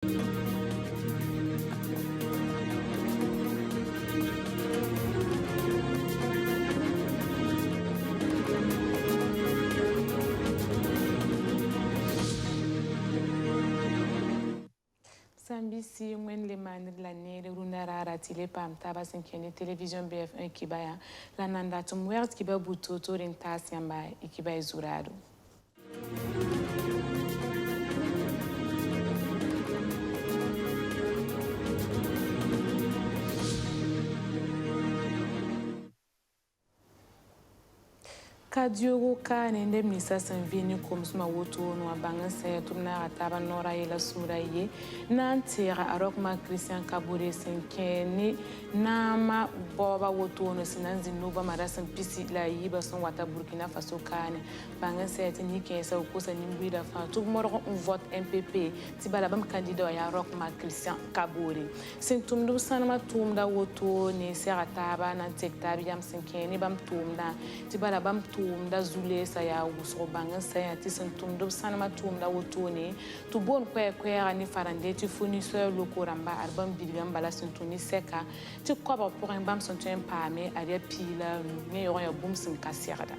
Sambisi mwen le manir la nere runara ratile pam taba senkene television BF1 kibaya la nanda tumwert kiba butoto rentas yamba ikiba izurado. Kadiogo ka nende misa sanvini komsuma woto no abanga se tumna ataba nora yela sura ye nantira arokma Christian Kabore senkeni nama boba woto no sinanzi nova marasan pisi la yiba son wata Burkina Faso kane banga se tini kensa ukosa nimbida fa tout moro on vote MPP tibala bam candidat ya arokma Christian Kabore sentumdu sanama tumda woto ne serataba nan tektabi yam senkeni bam tumda tibala bam tumda zule sa ya wuso banga sa ya tisan tumdo sanama tumda wotone to bon kwe ni farande ti fournisseur locaux ramba arbam bilgam bala sentuni seka ti koba pour un bam sentun pame aria pila ne yo ya bum sin kasiada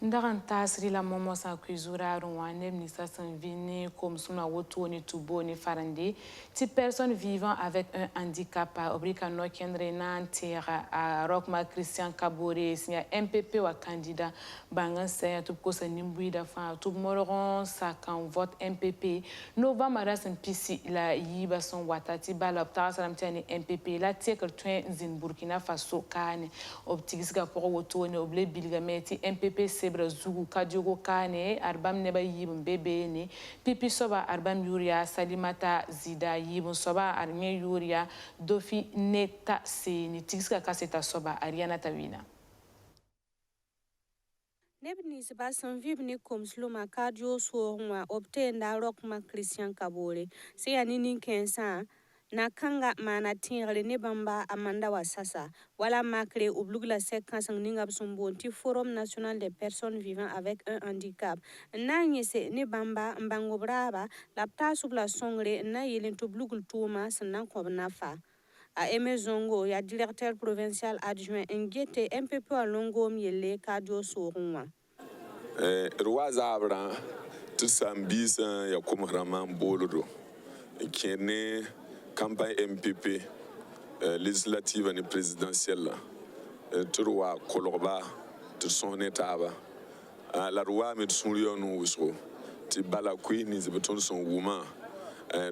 Ndaran tasri la momo sa kuzura rouane ministre sanvini comme suna wotoni tuboni farandi ti personnes vivant avec un handicap obrika no kendre nantira a Rokma Christian Kabore signa MPP wa candidat bangan sa tout ko sa nimbuida fa tout moron sa kan vote MPP novembre rasen pisi la yiba son watati balopta salam tani MPP la tekel twin zin Burkina Faso kane optigisga pour wotoni oble bilgameti MPP Zugu Kadiogo Kane arbam neba yibun bebe ne pipi soba arbam yuria salimata zida yibun soba arnye yuria dofi neta seni tiska kaseta soba ariana tawina Nebni seba sanvibni kom sloma kadio sohwa obtenda Rokma Christian Kabore se anini kensa na kanga mana tingre ne bamba amanda wasasa wala makre oblugla sekansan ninga bsumbo ti forum national des personnes vivant avec un handicap na nyese ne bamba mbango braba la tasubla songre na yelen to blugul tuma sanan ko nafa a Emezongo ya directeur provincial adjoint ngete MPP alongo miele kadio sorunwa rwaza abra tsambisa ya komrama mbolodo kene campagne MPP législative et présidentielle turwa kolorba tu son etaba la roi met son lion usro ti bala queen is beton son woman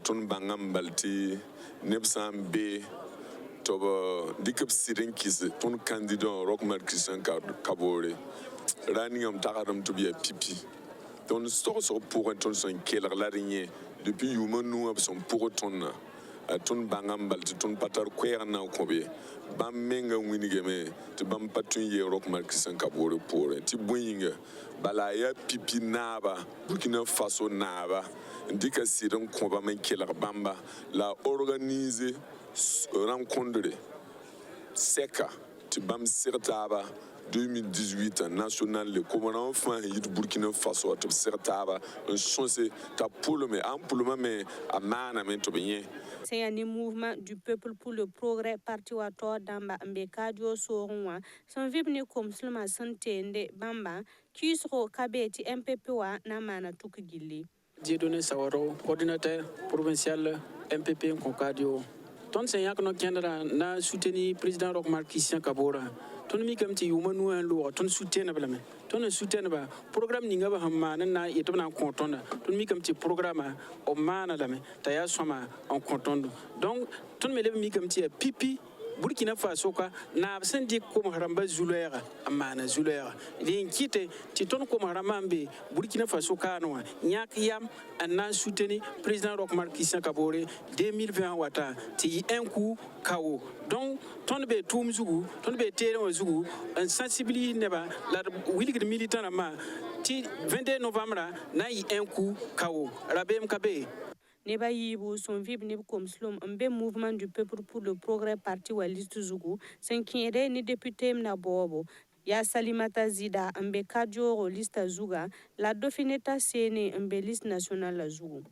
ton bangam balti nebsam be to dikap sirin kis ton candidat Rokma Christian Kabore running am taradam to be a pipi ton source pour ton son keller l'araignée depuis human nous son pour ton ton bangam balti ton patar kwerna kobe bam menga winigeme ti bam patun ye Rokma Christian Kabore pour ti boyinga bala ya pipi naba Burkina Faso naba ndika sirin koba men keller bamba la organiser rencontre seka ti bam sirtaba 2018 national le commandant enfin yit Burkina Faso to sirtaba un chance ta pour mais amplement mais amana men to bien c'est un mouvement du peuple pour le progrès parti wato damba mbekadio sorunwa son vibni comme slma santende bamba kisro kabeti MPP wa na mana tukigili Dieudonné Sawaro coordinateur provincial MPP Concadio ton senyak no kendra na soutenir président Rokma Christian Kabore ton mi kam ti yumanu en lo ton soutien ba me ton soutien ba programme ni ngaba hamma na yeto na kontonda ton mi kam ti programme o mana la me ta ya soma en kontondo donc ton me le mi kam ti pipi Burkina Faso ka na absendi ko haramba zulera amana zulera din kite ti ton ko haramambe Burkina Faso ka no nyak yam anna soutenu président Rokma Christian Kabore 2020 wata ti un coup kawo donc ton be tum zugu ton be tere zugu un sensibilité neba la wilig militant ma ti 22 novembre na yi un coup kawo rabem kabe neba yibu son vib neb komslom mbe mouvement du peuple pour le progrès parti wa liste zugu senkire ni député mna bobo ya Salimata Zida mbe kadjoro liste zuga la Dauphineta Sene mbe liste nationale la zugu.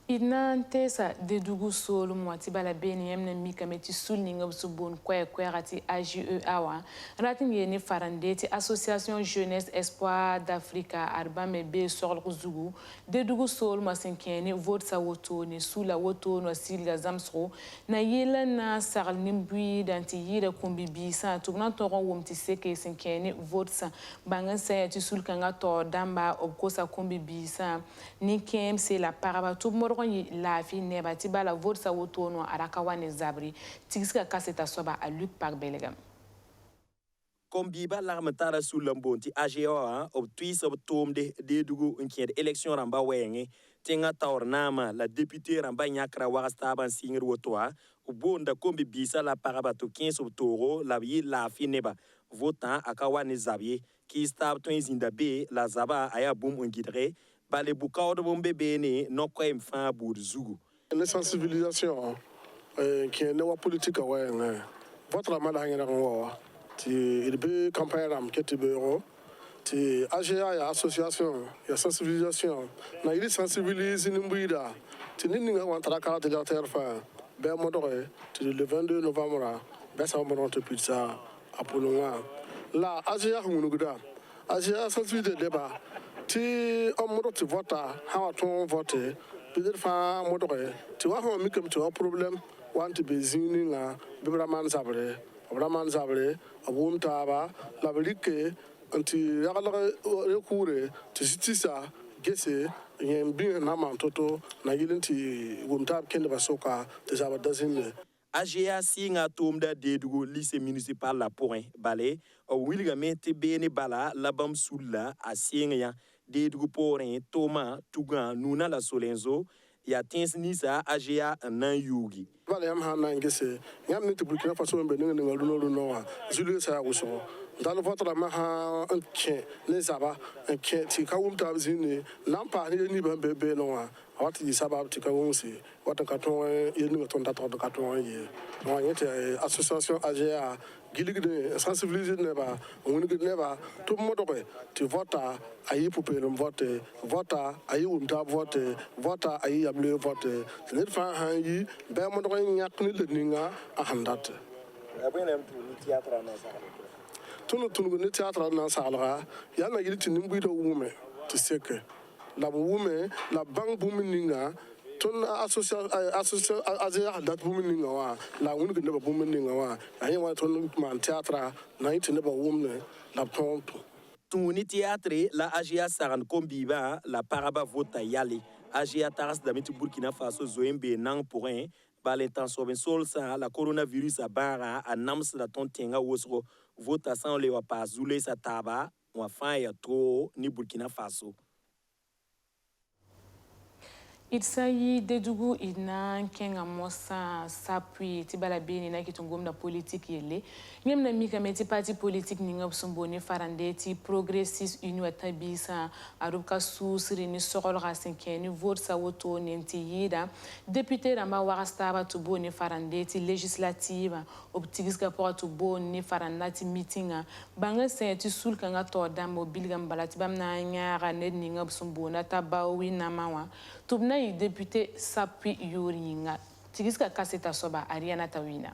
Inante sa dedugu solo mwati bala beni yemna mika meti sulni ngab subon kwe rati AJE awa ratin yeni farandeti Association Jeunesse Espoir d'Afrique arba me be sorl zugu dedugu solo masinkeni vote sa woto ni sula woto no silga zamsro na yela na sarl nimbui danti yira kombibi sa tugna toron womti seke sinkeni vote sa bangan sa ti sulka nga to damba obkosa kombibi sa ni kem c'est la paraba tout la fi neba ti bala vote sa woto no araka wane zabri tigiska kaseta soba a Luc Park Belegam Kombiba l'armetara sous l'ambonti AGA ob twis ob tom de dugu unkier élection ramba wenge tinga taornama la députée ramba nyakra warastaba singir wotoa ubonda kombi bisa la parabato 15 ob toro la yi la fi neba votant akawane zabye ki stab twins inda be la zaba aya boom ungidre bale bukao de bombe bene no ko em fa bur zugu une sensibilisation qui est une politique ouais votre malade il be campagne ram keti bureau ti AGA ya association ya sensibilisation na il sensibilise nimbuida ti ninga wan traka de la terre fa be modore ti le 22 novembre be sa mo te pizza apolonga la AGA hunuguda AGA sensibilité débat ti omodo ti vota hawa ton voter peut-être fa modore ti wa ho mi kem ti problème want be zini nga be braman zabre abum taba la belike anti yagala rekure ti sitisa gese yen bi na man toto na yilinti gumtab kende basoka te zaba dazine AGA singa tomda dedugo lycée municipal la point balé o wilgamente bene bala labam sulla a singa dedugo porin toma tugan nuna la solenzo ya tins nisa AGA nan yugi bala yam han nan gese yam ni Burkina Faso be ninga luno no zulu sa wuso dans le votre ma ha un tien les aba un tien ti ka wum ta zini nan pa ni ba be no wa wati sabab ti ka wum si wata ka ton ye ni ton da to ka ton ye no yete association AGA giligde sensibiliser ne ba woni gid ne ba to modo ko ti vota ayi poupelum vote vota ayi wumta vote vota ayi yable vote ne fa han yi be modo ko nyak ni le ninga a handate abena tu ni théâtre na sa tunu ni théâtre na salga ya na yiti nimbu do wume ti seke la wume la bang bumininga ton association AGA dat bumininga wa la woni gid ne ba bumininga wa ayi wa ton man théâtre na yiti ne ba wumne la tonto tuni théâtre la AGA saran kombiba la paraba vota yali AGA taras damit Burkina Faso zoembe nang pourrin ba l'intention ben sol sa la coronavirus a bara a nams la ton tenga wosro vota sans le wa pas zule sa taba wa fa ya tro ni Burkina Faso il s'agit de Dougou ina kenga mosa s'appuie tibala beni na kitungom na politique yele nyem na mika meti parti politique ninga busumboni farande ti progressiste union tabisa aruka susri ni sokol rasenkeni vote sa woto nenti yida député ramba warastaba to boni farande ti législative optigiska pour to boni farandati meetinga banga senti sulka nga to dambo bilgam balati bamna nyara ned ninga busumbona tabawi na mawa tubna député s'appuie yoringa tigiska kaseta soba Ariana Tawina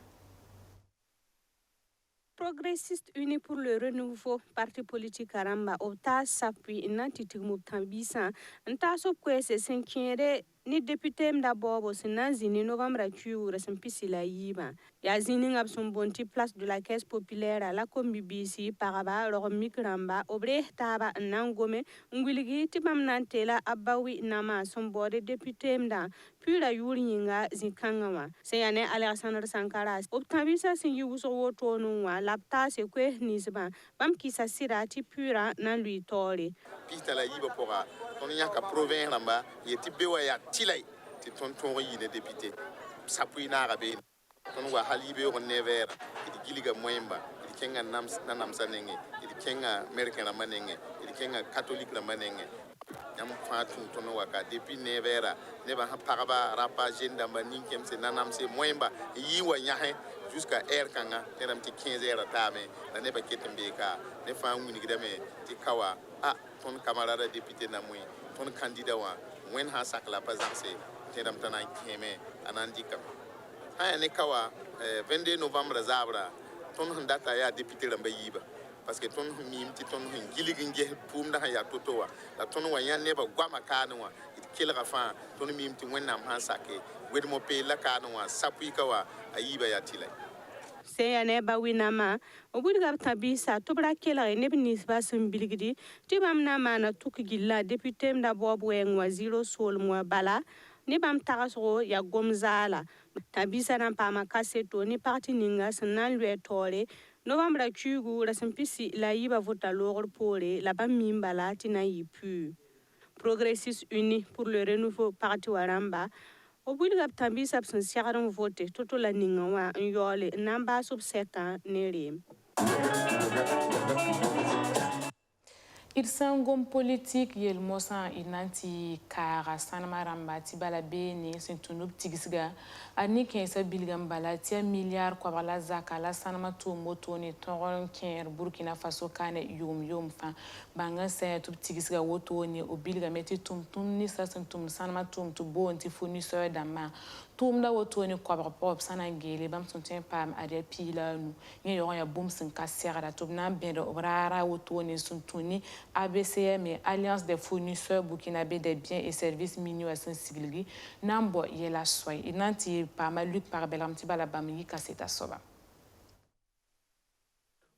Progressiste unis pour le renouveau parti politique Karamba opta s'appuie nantitigmu tambisa nta so kwese senkere ni député mdabobo sinazini novembre tu resempisi la yiba ya zini ngabsum bonti place de la caisse populaire à la kombibisi paraba leur mikramba obre taba nangome ngwiligi tibam nantela abawi nama sombode député mda puis la yuringa zikangawa seyane Alexandre Sankara optabisa singi wuso woto wa lapta se kwe nisba bam kisa sirati pura na lui tole pista la yiba pora ton yaka province namba yeti bewa ya tilai ti ton yi ne député s'appuie na rabe ton wa halibe on never idi giliga moyemba idi kenga namsa nenge idi kenga americain na manenge idi kenga catholique na manenge yam fa tun tono waka depuis nevera ne ba paraba rapa jenda ba ninkem se nanam se moyemba yi wa nyahe jusqu'à kanga tenam ti 15 heures tame la ne ba ketembe ka ne fa nguni gidame ti kawa ton camarade député na mui ton candidat wa wen ha sakla présence tenam tanan keme anandika ne kawa 22 novembre zabra ton data ya député ramba yiba parce que ton mim ti ton giligenge pum da ya totowa la ton wa yan ne ba gwama kanwa kilra fa ton mim ti wennam han sake wedmo pe la kanwa sapui kawa ayiba ya tilai seya ne ba winama o bulga tabisa to bra kela ne binis ba sun bilgidi ti bam na mana tukgilla député mda bob wen wa zero sol mo bala ne bam tagaso ya gomzala tabisa na pa makase to ni parti ninga sanan lwe tore novembre kugu la simpisi la yiba vota logor pole la bam mimbala tina yipu progressistes unis pour le renouveau parti waramba o bulga tambisa sun siaran vote toto la ninga wa yole namba sub seta nere Irsangom politique yel mosan inanti kara sanama rambati bala bene sentunub tigisga ani kensa bilgam bala tia milliard kwa bala zakala sanama to moto ni toron ker Burkina Faso kane yom fa banga sen tub tigisga woto ni o bilgam eti tum ni sa sentum sanama tum to bo anti fournisseur dama tum da woto ni kwa pop sana ngele bam sontien pam ade pila nu ni yo ya bum sin kasera da tub na bendo obrara woto ni suntuni ABCM et Alliance des fournisseurs burkinabés des biens et services miniaux à Saint-Sigilgi, Nambo Yela Soy, et Nanti Pama Luc Parbelam Tibala Bamili Kaseta Soba.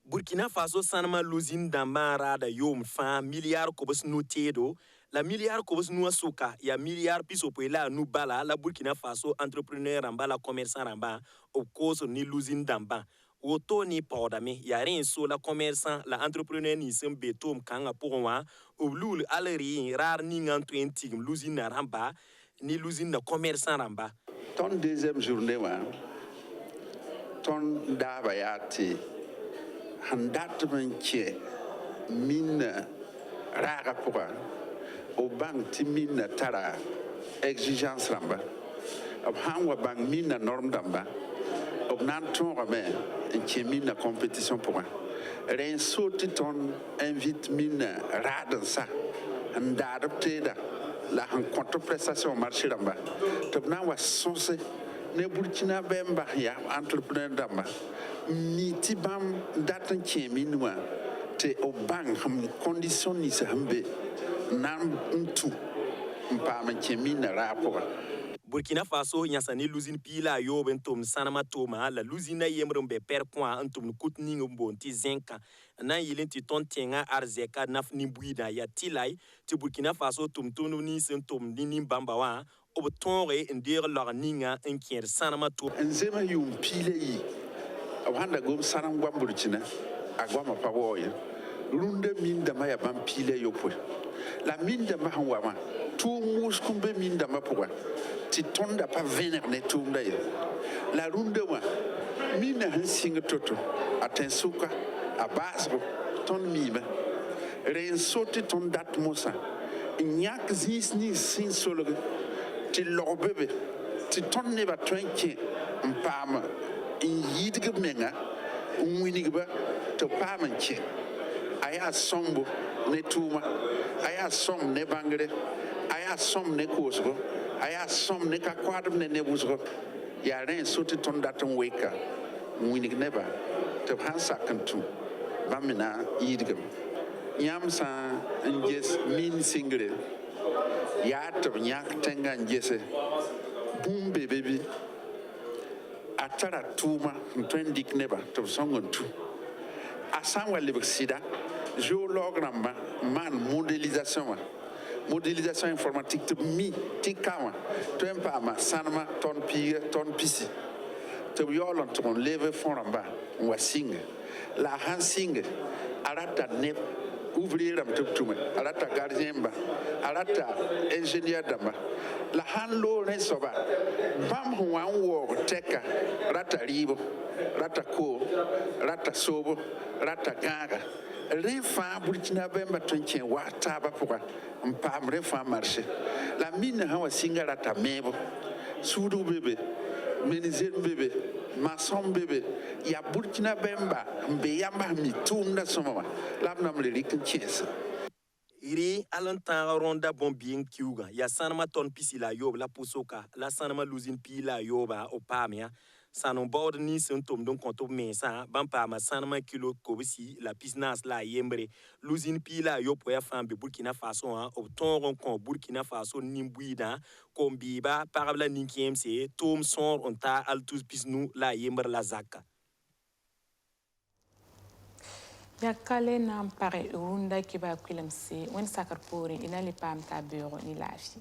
Burkina Faso sanama luzin dambara da yom fa milliard kobos notedo la milliard kobos nu suka ya milliard piso poela nu bala la Burkina Faso entrepreneur ramba la commerçant ramba au cause ni luzin damba Oto ni paudame ya ren so la commerçant la entrepreneur ni sem betom kanga pour moi au lul aleri rar ni ngan 20 luzin ramba ni luzin commerçant ramba ton deuxième journée wa ton dabayati handat manche min raga pour au bank ti min tara exigence ramba ab hanwa bank min norme damba ob nan ton rame en chemin na compétition pour un ren sauti ton invite min radan sa anda adapté da la rencontre prestation marché ramba to na wa sonse ne Burkina bemba ya entrepreneur damba ni ti bam datan chemin wa te o bang ham condition ni se hambe nam ntu mpa man chemin rapport Burkina Faso nyasani luzin pila yo bentom sanama toma la luzina yemrombe per point antum kutning mbonti zenka na yilenti ton tenga arzeka naf nimbuida ya tilai ti Burkina Faso tumtunu ni sentom ni bamba wa obtonre ndir lorninga enkier sanama to nzema yum pile yi awanda gom sanam gwa Burkina agwa mapawoya runde minda maya bam pile yopo la minda ma hanwa tout mous kumbe minda ma pourquoi ti tonda pa vener ne tumda ye la runde wa mina hansing toto atensuka abasro ton mime ren soti ton dat mosa nyak zis ni sin solo ti lobebe ti ton ne ba twenke mpama yidge menga winigba to pamanche aya sombo ne tuma aya som ne bangre aya som ne kosgo aya som ne ka kwadum ne nebusgo ya ren soti ton daton weka winig neba to hansa kantu bamina yidgam yam sa njes min singre ya to nyak tenga njese bumbe bebi atara tuma twendik neba to songon tu asan wale sida géologue namba man modélisation informatique to mi tikama to empama sanma ton pire ton pisi to yolon to leve fonamba wasing la hansing arata nep ouvrier am tuma arata gardien ba arata ingénieur damba la hanlo ne soba bam wan wo teka rata ribo rata ko rata sobo rata gaga Refa Burkina Bemba tonchen wa taba pourquoi on pam refa marché la mine hawa singara ta mebo sudu bébé menizer bébé maçon bébé ya Burkina Bemba mbe yamba mi tumna somama lamnam le rikinchesa iri alantanga ronda bombien kiuga ya sanama ton pisila yob la pusoka la sanama luzin pila yoba opamia sanon bord ni sen tom don konto mensa ban pa ma sanama kilo kobisi la pisnas la yembre luzin pila yob ya fambe Burkina Faso ha obton kon Burkina Faso nimbuida kombiba parabla ninkiemse tom son onta altus pisnu la yembre la zaka Yakale na mpare urunda kiba kwilemsi wen sakar pori ina li pam ta bureau ni lafi